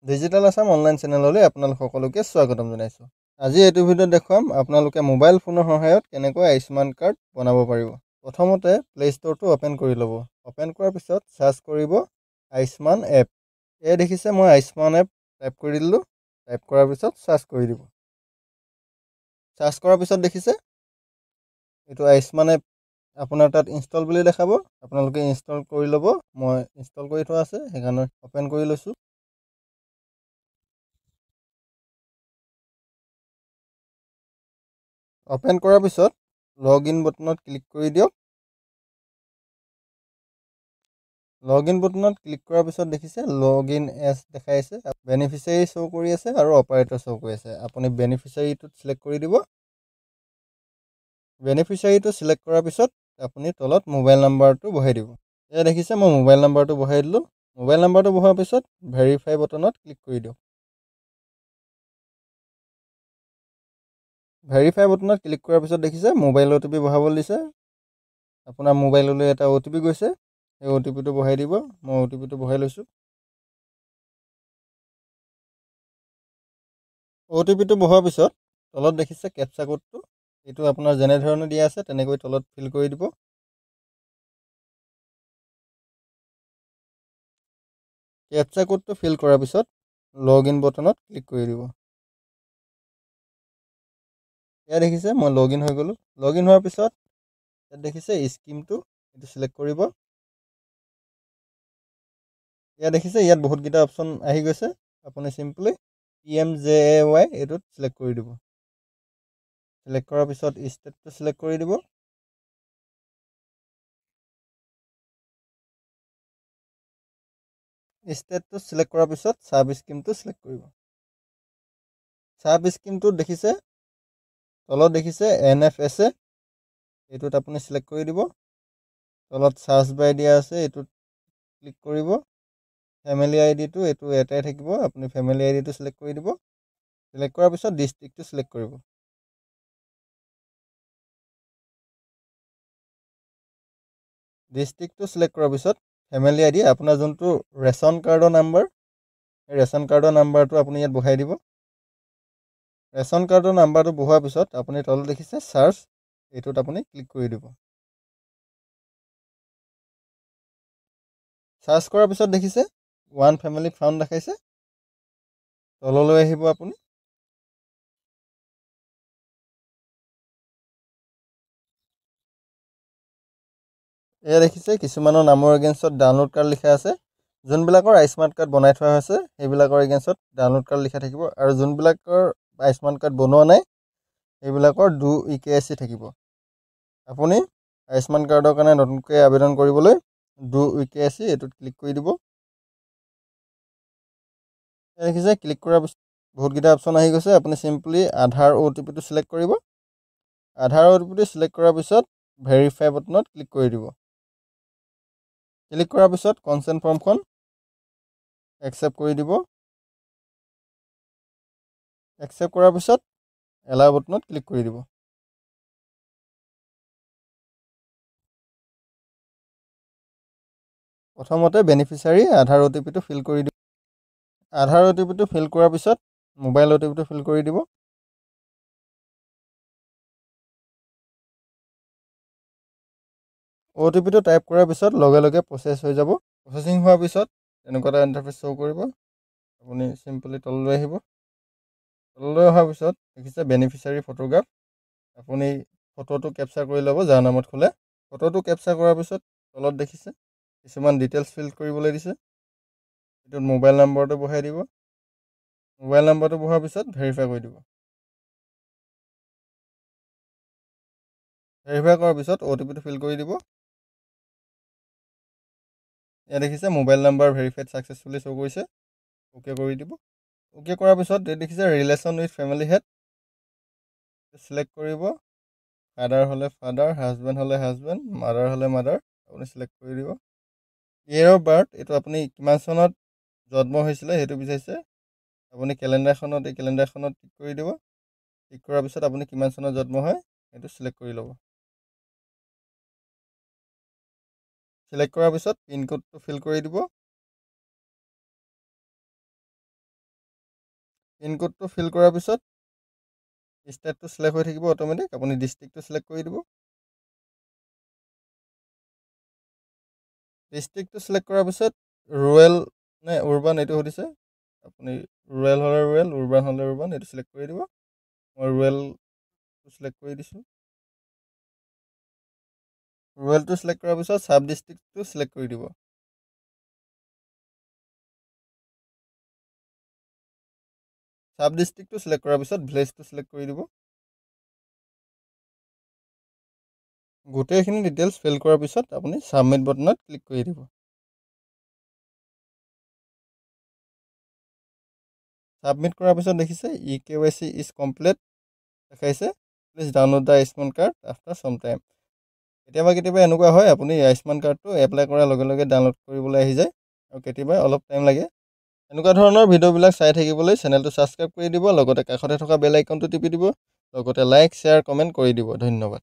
Digital Assam online চেনেললৈ আপোনালোক সকলোকে স্বাগতম জনাইছোঁ। আজি এইটো ভিডিঅ'ত দেখুৱাম আপোনালোকে মোবাইল ফোনৰ সহায়ত কেনেকৈ আয়ুষ্মান কাৰ্ড বনাব পাৰিব। প্ৰথমতে প্লে ষ্ট'ৰটো অ'পেন কৰি ল'ব। অ'পেন কৰাৰ পিছত চাৰ্চ কৰিব আয়ুষ্মান এপ। এই দেখিছে মই আয়ুষ্মান এপ টাইপ কৰি দিলোঁ। টাইপ কৰাৰ পিছত চাৰ্চ কৰি দিব। চাৰ্চ কৰাৰ পিছত দেখিছে এইটো আয়ুষ্মান এপ আপোনাৰ তাত ইনষ্টল বুলি দেখাব। আপোনালোকে ইনষ্টল কৰি ল'ব। মই ইনষ্টল কৰি থোৱা আছে, সেইকাৰণে অ'পেন কৰি লৈছোঁ। অ'পেন কৰাৰ পিছত লগ ইন বটনত ক্লিক কৰি দিয়ক। লগ ইন বটনত ক্লিক কৰাৰ পিছত দেখিছে লগ ইন এছ দেখাইছে, বেনিফিচিয়াৰী শ্ব' কৰি আছে আৰু অপাৰেটৰ শ্ব' কৰি আছে। আপুনি বেনিফিচিয়াৰীটোত চিলেক্ট কৰি দিব। বেনিফিচিয়াৰীটো চিলেক্ট কৰাৰ পিছত আপুনি তলত মোবাইল নাম্বাৰটো বহাই দিব। এয়া দেখিছে মই মোবাইল নাম্বাৰটো বহাই দিলোঁ। মোবাইল নাম্বাৰটো বহোৱাৰ পিছত ভেৰিফাই বটনত ক্লিক কৰি দিয়ক। ভেৰিফাই বটনত ক্লিক কৰাৰ পিছত দেখিছে মোবাইল OTP বহাবলৈ দিছে। আপোনাৰ মোবাইললৈ এটা OTP গৈছে, সেই OTPটো বহাই দিব। মই OTPটো বহাই লৈছোঁ। OTPটো বহোৱাৰ পিছত তলত দেখিছে কেপচা কোডটো, এইটো আপোনাৰ যেনেধৰণে দিয়া আছে তেনেকৈ তলত ফিল কৰি দিব। কেপচা কোডটো ফিল কৰাৰ পিছত লগ ইন বটনত ক্লিক কৰি দিব। এয়া দেখিছে মই লগ ইন হৈ গ'লোঁ। লগ ইন হোৱাৰ পিছত ইয়াত দেখিছে স্কিমটো, এইটো চিলেক্ট কৰিব। ইয়াত দেখিছে ইয়াত বহুতকেইটা অপশ্যন আহি গৈছে। আপুনি চিম্পলি PMJAY এইটোত চিলেক্ট কৰি দিব। চিলেক্ট কৰাৰ পিছত ষ্টেটটো চিলেক্ট কৰি দিব। ষ্টেটটো চিলেক্ট কৰাৰ পিছত চাব স্কিমটো চিলেক্ট কৰিব। চাব স্কিমটোত দেখিছে তলত দেখিছে NFSA, এইটোত আপুনি চিলেক্ট কৰি দিব। তলত চাৰ্চ বাই দিয়া আছে, এইটোত ক্লিক কৰিব। ফেমিলি আইডিটো এইটো এটাই থাকিব, আপুনি ফেমিলি আইডিটো চিলেক্ট কৰি দিব। চিলেক্ট কৰাৰ পিছত ডিষ্ট্ৰিক্টটো চিলেক্ট কৰিব। ডিষ্ট্ৰিক্টটো চিলেক্ট কৰাৰ পিছত ফেমিলি আইডি আপোনাৰ যোনটো ৰেচন কাৰ্ডৰ নাম্বাৰ, সেই ৰেচন কাৰ্ডৰ নাম্বাৰটো আপুনি ইয়াত বহাই দিব। ৰেচন কাৰ্ডৰ নাম্বাৰটো বহোৱাৰ পিছত আপুনি তলত দেখিছে চাৰ্চ, এইটোত আপুনি ক্লিক কৰি দিব। চাৰ্চ কৰাৰ পিছত দেখিছে ওৱান ফেমিলি ফাউণ্ড দেখাইছে। তললৈ আহিব আপুনি। এয়া দেখিছে কিছুমানৰ নামৰ এগেইনষ্টত ডাউনলোড কাৰ্ড লিখা আছে। যোনবিলাকৰ আয়ুষ্মান কাৰ্ড বনাই থোৱা হৈছে সেইবিলাকৰ এগেইনষ্টত ডাউনলোড কাৰ্ড লিখা থাকিব, আৰু যোনবিলাকৰ আয়ুষ্মান কাৰ্ড বনোৱা নাই সেইবিলাকৰ ডু EKYC থাকিব। আপুনি আয়ুষ্মান কাৰ্ডৰ কাৰণে নতুনকৈ আবেদন কৰিবলৈ ডু EKYC এইটোত ক্লিক কৰি দিব। দেখিছে ক্লিক কৰাৰ পিছত বহুতকেইটা অপশ্যন আহি গৈছে। আপুনি চিম্পলি আধাৰ OTPটো চিলেক্ট কৰিব। আধাৰ OTPটো চিলেক্ট কৰাৰ পিছত ভেৰিফাই বটনত ক্লিক কৰি দিব। ক্লিক কৰাৰ পিছত কনচেণ্ট ফৰ্মখন একচেপ্ট কৰি দিব। একচেপ্ট কৰাৰ পিছত এলাউ বটনত ক্লিক কৰি দিব। প্ৰথমতে বেনিফিচিয়াৰী আধাৰ OTPটো ফিল কৰি দিব। আধাৰ OTPটো ফিল কৰাৰ পিছত মোবাইল OTPটো ফিল কৰি দিব। OTPটো টাইপ কৰাৰ পিছত লগে লগে প্ৰচেছ হৈ যাব। প্ৰচেছিং হোৱাৰ পিছত এনেকুৱা এটা ইণ্টাৰফেচ শ্ব' কৰিব। আপুনি চিম্পলি তললৈ আহিব। তললৈ অহাৰ পিছত দেখিছে বেনিফিচিয়াৰী ফটোগ্ৰাফ, আপুনি ফটোটো কেপচাৰ কৰি ল'ব যাৰ নামত খোলে। ফটোটো কেপচাৰ কৰাৰ পিছত তলত দেখিছে কিছুমান ডিটেইলছ ফিল কৰিবলৈ দিছে। এইটোত মোবাইল নাম্বাৰটো বহাই দিব। মোবাইল নাম্বাৰটো বহোৱাৰ পিছত ভেৰিফাই কৰি দিব। ভেৰিফাই কৰাৰ পিছত OTPটো ফিল কৰি দিব। ইয়াত দেখিছে mobile number verified successfully show' কৰিছে। অ'কে কৰি দিব। অ'কে কৰাৰ পিছত দেখিছে relation with family head, select কৰিব। ফাদাৰ হ'লে ফাদাৰ, হাজবেণ্ড হ'লে হাজবেণ্ড, মাদাৰ হ'লে মাদাৰ, আপুনি চিলেক্ট কৰি দিব। ইয়েৰ অফ বাৰ্থ, এইটো আপুনি কিমান চনত জন্ম হৈছিলে সেইটো বিচাৰিছে। আপুনি কেলেণ্ডাৰখনত এই কেলেণ্ডাৰখনত টিক কৰি দিব। টিক কৰাৰ পিছত আপুনি কিমান চনত জন্ম হয় সেইটো চিলেক্ট কৰি ল'ব। চিলেক্ট কৰাৰ পিছত পিনক'ডটো ফিল কৰি দিব। পিনক'ডটো ফিল কৰাৰ পিছত ষ্টেটটো চিলেক্ট হৈ থাকিব অট'মেটিক। আপুনি ডিষ্ট্ৰিক্টটো চিলেক্ট কৰি দিব। ডিষ্ট্ৰিক্টটো চিলেক্ট কৰাৰ পিছত ৰুৰেল নে উৰ্বান এইটো সুধিছে। আপুনি ৰুৰেল হ'লে ৰুৰেল, উৰ্বান হ'লে উৰ্বান এইটো চিলেক্ট কৰি দিব। মই ৰুৰেলটো চিলেক্ট কৰি দিছোঁ। ৰুৰেলটো চিলেক্ট কৰাৰ পিছত ছাব ডিষ্ট্ৰিক্টটো চিলেক্ট কৰি দিব। ছাব ডিষ্ট্ৰিক্টটো চিলেক্ট কৰাৰ পিছত ভিলেজটো চিলেক্ট কৰি দিব। গোটেইখিনি ডিটেইলছ ফিল কৰাৰ পিছত আপুনি ছাবমিট বটনত ক্লিক কৰি দিব। ছাবমিট কৰাৰ পিছত দেখিছে eKYC ইজ কমপ্লিট দেখাইছে। Please download the Ayushman card after some time. কেতিয়াবা এনেকুৱা হয়, আপুনি আয়ুষ্মান কাৰ্ডটো এপ্লাই কৰাৰ লগে লগে ডাউনলোড কৰিবলৈ আহি যায় আৰু কেতিয়াবা অলপ টাইম লাগে। এনেকুৱা ধৰণৰ ভিডিঅ'বিলাক চাই থাকিবলৈ চেনেলটো ছাবস্ক্ৰাইব কৰি দিব, লগতে কাষতে থকা বেল আইকনটো টিপি দিব, লগতে লাইক, শ্বেয়াৰ, কমেণ্ট কৰি দিব। ধন্যবাদ।